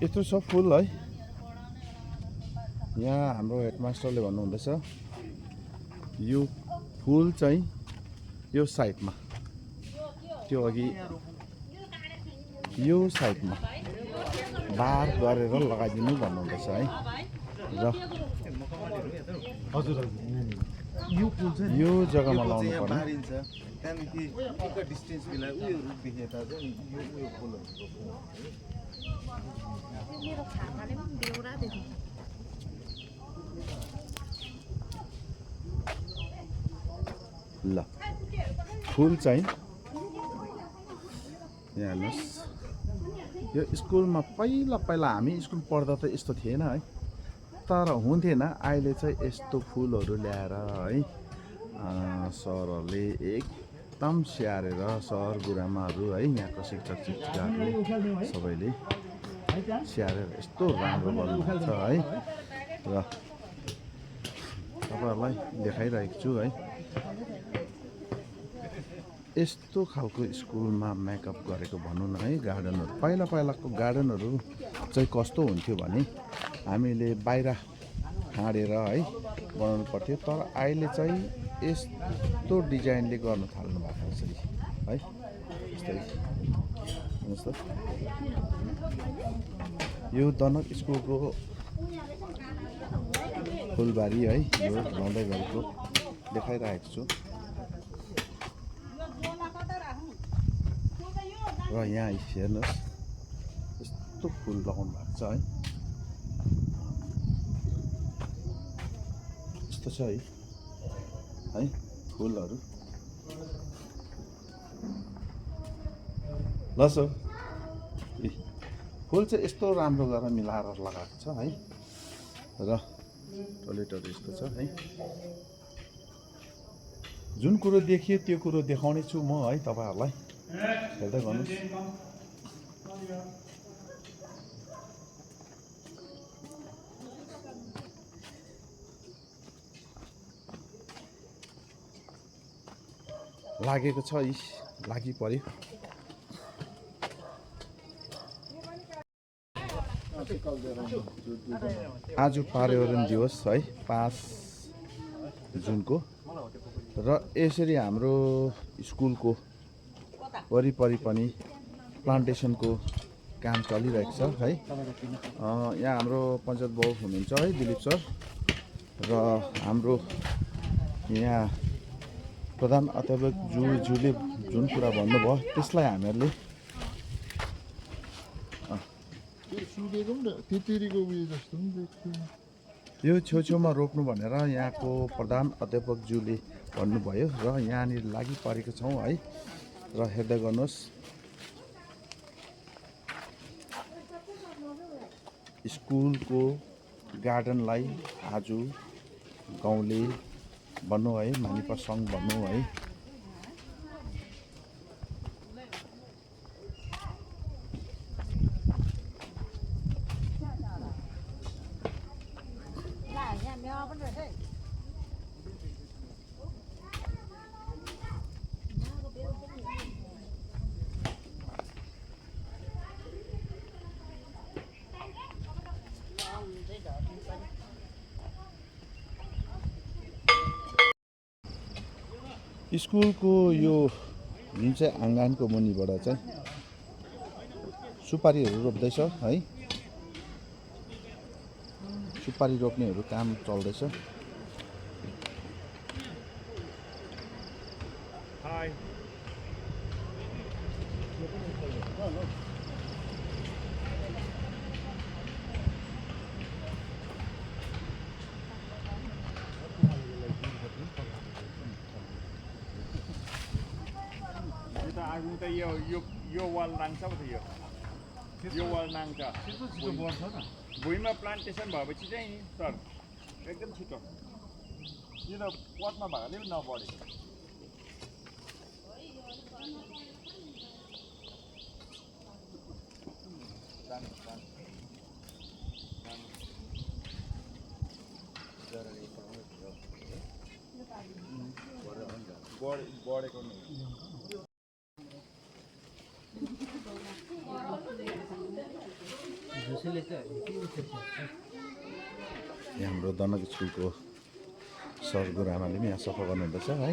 यत्रो सब फुल है। यहाँ हाम्रो हेडमास्टरले भन्नुहुँदैछ यो फुल चाहिँ यो साइडमा, त्यो अघि यो साइडमा बार गरेर लगाइदिनु भन्नुहुँदैछ है। र हजुर यो फुल चाहिँ यो जग्गामा लाउनु पर्ने। त्यहाँदेखि एक डिस्टेन्स मिलाएर उयो रुख देखेता चाहिँ यो उयो फुलहरू मेरो खाताले पनि बेउरा देख्नु। ल फुल चाहिँ यहाँ हेर्नुहोस्, यो स्कुलमा पहिला हामी स्कुल पढ्दा त यस्तो थिएन है, तर हुन्थेन। अहिले चाहिँ यस्तो फुलहरू ल्याएर है सरहरूले एकदम स्याहारेर, सर गुरुआमाहरू है, यहाँको शिक्षक शिक्षिकाहरू सबैले स्याहारेर यस्तो राम्रो गर्नुहुन्छ है। र तपाईँहरूलाई देखाइरहेको छु है, यस्तो खालको स्कुलमा मेकअप गरेको भनौँ न है। गार्डनहरू पहिलाको गार्डनहरू चाहिँ कस्तो हुन्थ्यो भने हामीले बाहिर हाँडेर है बनाउनु पर्थ्यो, तर अहिले चाहिँ यस्तो डिजाइनले गर्न थाल्नु भएको छ है। यस्तै हेर्नुहोस् त, यो दनक स्कुलको फुलबारी है, यो लाउँदै गरेको देखाइरहेको छु। र यहाँ हेर्नुहोस् यस्तो फुल लगाउनु भएको छ है, यस्तो छ है फुलहरू। लसो फुल चाहिँ यस्तो राम्रो गरेर मिलाएर लगाएको छ है। र टोइलेटहरू यस्तो छ है। जुन कुरो देखियो त्यो कुरो देखाउने छु म है तपाईँहरूलाई, हेर्दै गर्नुहोस्। लागेको छ, लागि पर्यो। आज पर्यावरण दिवस है 5 जुनको, र यसरी हाम्रो स्कुलको वरिपरि पनि प्लान्टेसनको काम चलिरहेको छ है। यहाँ हाम्रो पञ्चायत बाबु हुनुहुन्छ है, दिलीप सर, र हाम्रो यहाँ प्रधान अध्यापक ज्यूले जुन कुरा भन्नुभयो त्यसलाई हामीहरूले यो छेउछेउमा रोप्नु भनेर यहाँको प्रधान अध्यापकज्यूले भन्नुभयो, र यहाँनिर लागि परेको छौँ है। र हेर्दै गर्नुहोस्, स्कुलको गार्डनलाई आज गाउँले भन्नु है, मानिपा सङ्घ भन्नु है, स्कुलको यो जुन चाहिँ आँगनको मुनिबाट चाहिँ सुपारीहरू रोप्दैछ है। सुपारी रोप्नेहरू काम चल्दैछ। आगो त यो वाल नाङ्छ पो त यो वाल नाङ्छ। भुइँमा प्लान्टेसन भएपछि चाहिँ नि सर एकदम छिटो, यो त पटमा भएकोले पनि नबढे। बढेको नै यहाँ हाम्रो दनक स्कुलको सर गुरुआमाले पनि यहाँ सफा गर्नुहुँदैछ है